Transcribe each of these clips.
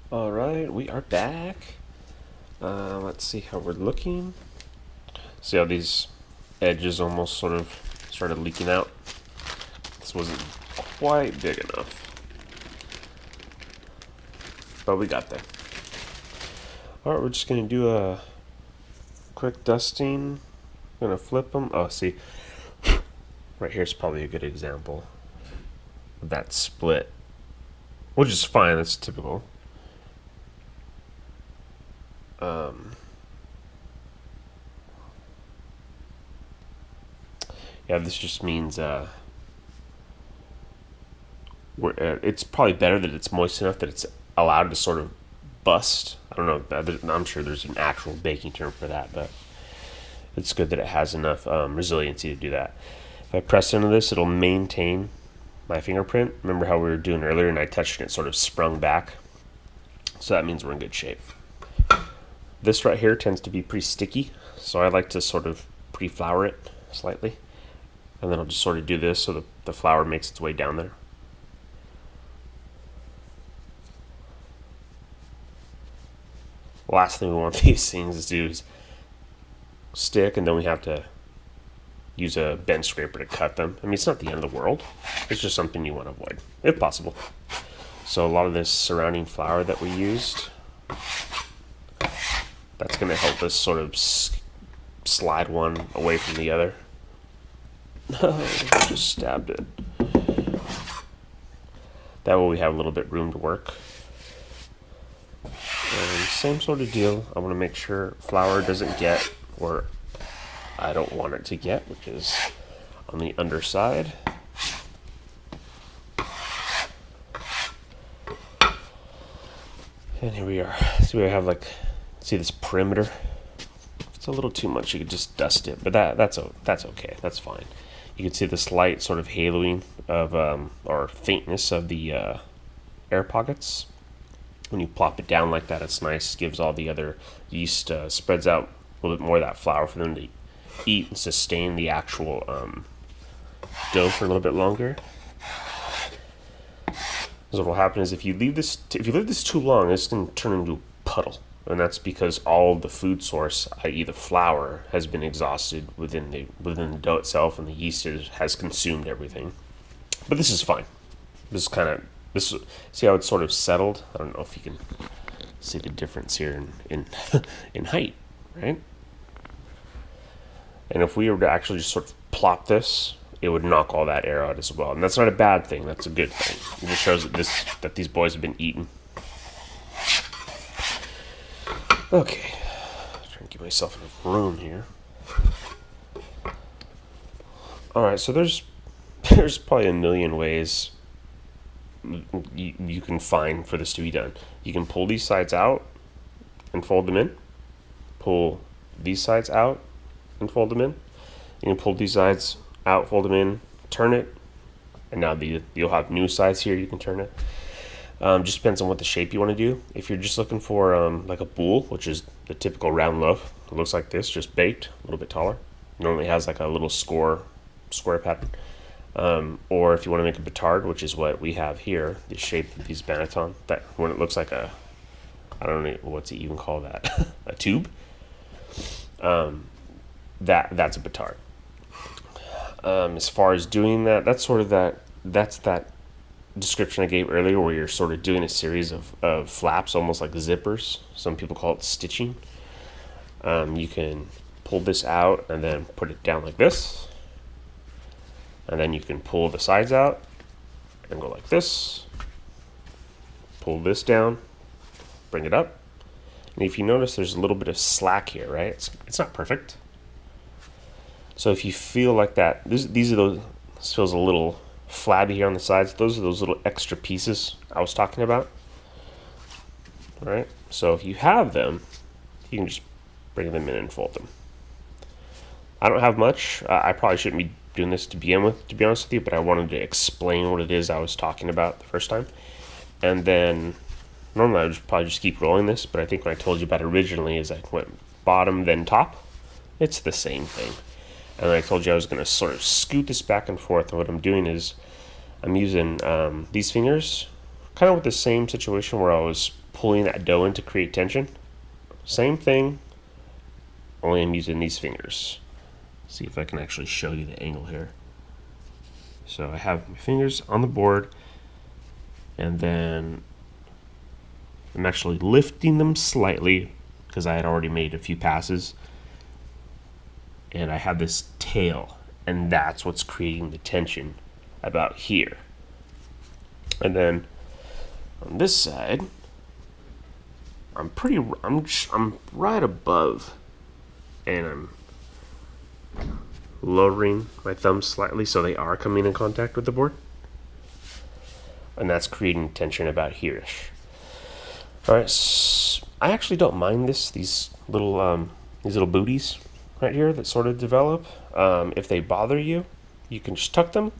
All right, we are back. Let's see how we're looking. See how these edges almost sort of started leaking out? This wasn't quite big enough, but we got there. All right, we're just gonna do a quick dusting. I'm gonna flip them. Oh, see, right here's probably a good example of that split, which is fine. That's typical. Yeah, this just means it's probably better that it's moist enough that it's allowed to sort of bust. I don't know. I'm sure there's an actual baking term for that, but it's good that it has enough resiliency to do that. If I press into this, it'll maintain my fingerprint. Remember how we were doing earlier and I touched and it sort of sprung back? So that means we're in good shape. This right here tends to be pretty sticky, so I like to sort of pre-flour it slightly. And then I'll just sort of do this so the flour makes its way down there. Last thing we want these things to do is stick, and then we have to use a bench scraper to cut them. I mean, it's not the end of the world. It's just something you want to avoid, if possible. So a lot of this surrounding flour that we used, that's going to help us sort of slide one away from the other. Just stabbed it. That way we have a little bit room to work. And same sort of deal. I want to make sure flour doesn't get where I don't want it to get, which is on the underside. And here we are. So we have see this perimeter. If it's a little too much, you could just dust it, but that's okay. That's fine. You can see the slight sort of haloing of or faintness of the air pockets. When you plop it down like that, it's nice. Gives all the other yeast spreads out a little bit more of that flour for them to eat and sustain the actual dough for a little bit longer. So what will happen is if you leave this too long, it's going to turn into a puddle, and that's because all of the food source, i.e., the flour, has been exhausted within the dough itself, and the yeast has consumed everything. But this is fine. See how it's sort of settled. I don't know if you can see the difference here in height, right? And if we were to actually just sort of plop this, it would knock all that air out as well. And that's not a bad thing. That's a good thing. It just shows that these boys have been eaten. Okay. Trying to give myself enough room here. Alright, so there's probably a million ways you can find for this to be done. You can pull these sides out and fold them in. Pull these sides out and fold them in. You can pull these sides out, fold them in, turn it, and now you'll have new sides here. You can turn it. Just depends on what the shape you want to do. If you're just looking for like a boule, which is the typical round loaf, it looks like this, just baked, a little bit taller. Normally has like a little square pattern. Or if you want to make a petard, which is what we have here, the shape of these banneton, that when it looks like I don't know what's it even call that, a tube. That's a petard. As far as doing that, that's that description I gave earlier, where you're sort of doing a series of flaps, almost like zippers. Some people call it stitching. You can pull this out and then put it down like this, and then you can pull the sides out and go like this. Pull this down, bring it up, and if you notice, there's a little bit of slack here, right? It's not perfect. So if you feel like that, this feels a little flabby here on the sides. Those are those little extra pieces I was talking about. All right. So if you have them, you can just bring them in and fold them. I don't have much. I probably shouldn't be doing this to begin with, to be honest with you, but I wanted to explain what it is I was talking about the first time. And then normally I would probably just keep rolling this, but I think when I told you about it originally is I went bottom then top. It's the same thing. And I told you I was going to sort of scoot this back and forth. And what I'm doing is I'm using these fingers kind of with the same situation where I was pulling that dough in to create tension. Same thing, only I'm using these fingers. See if I can actually show you the angle here. So I have my fingers on the board, and then I'm actually lifting them slightly because I had already made a few passes. And I have this tail, and that's what's creating the tension about here. And then on this side, I'm right above, and I'm lowering my thumbs slightly so they are coming in contact with the board, and that's creating tension about here-ish. All right, so I actually don't mind these little booties right here that sort of develop. If they bother you, you can just tuck them.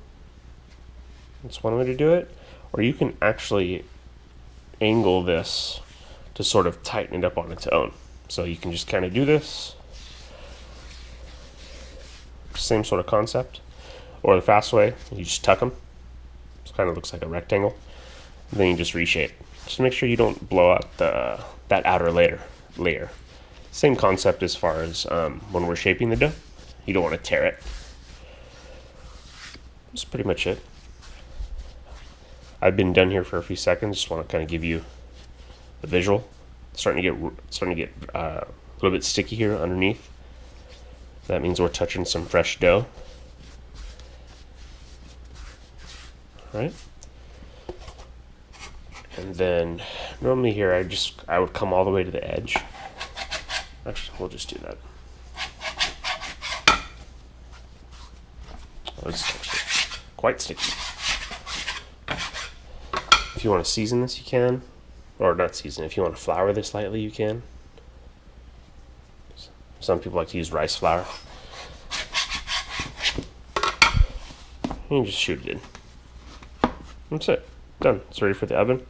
That's one way to do it, or you can actually angle this to sort of tighten it up on its own. So you can just kind of do this. Same sort of concept. Or the fast way, you just tuck them. It kind of looks like a rectangle. And then you just reshape. Just make sure you don't blow out that outer layer. Same concept as far as when we're shaping the dough. You don't want to tear it. That's pretty much it. I've been done here for a few seconds. Just want to kind of give you a visual. It's starting to get a little bit sticky here underneath. That means we're touching some fresh dough. All right. And then normally here I would come all the way to the edge. Actually, we'll just do that. Oh, it's actually quite sticky. If you want to season this, you can. Or not season. If you want to flour this lightly, you can. Some people like to use rice flour. You can just shoot it in. That's it. Done. It's ready for the oven.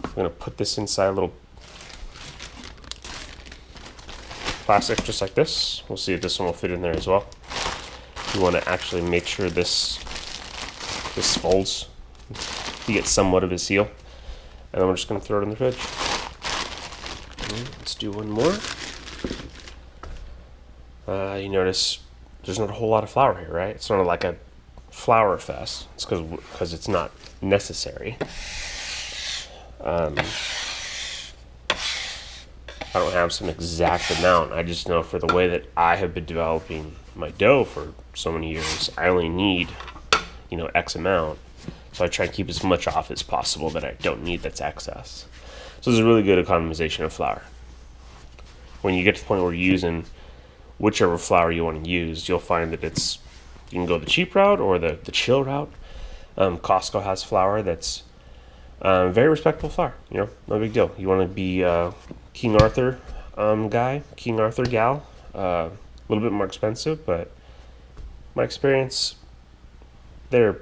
I'm going to put this inside a little plastic just like this. We'll see if this one will fit in there as well. You want to actually make sure this folds. You get somewhat of a seal. And then we're just going to throw it in the fridge. Let's do one more. You notice there's not a whole lot of flour here, right? It's not like a flour fest. It's because it's not necessary. I don't have some exact amount. I just know for the way that I have been developing my dough for so many years, I only need, X amount. So I try and keep as much off as possible that I don't need that's excess. So this is a really good economization of flour. When you get to the point where you're using whichever flour you want to use, you'll find that you can go the cheap route or the chill route. Costco has flour that's very respectable flour. No big deal. You want to be King Arthur guy, King Arthur gal. A little bit more expensive, but my experience, they're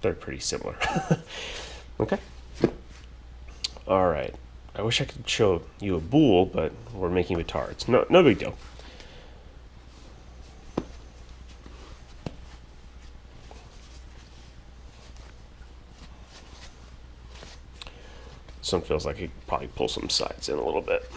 pretty similar. Okay. All right. I wish I could show you a boule, but we're making batards. No big deal. This one feels like it could probably pull some sides in a little bit.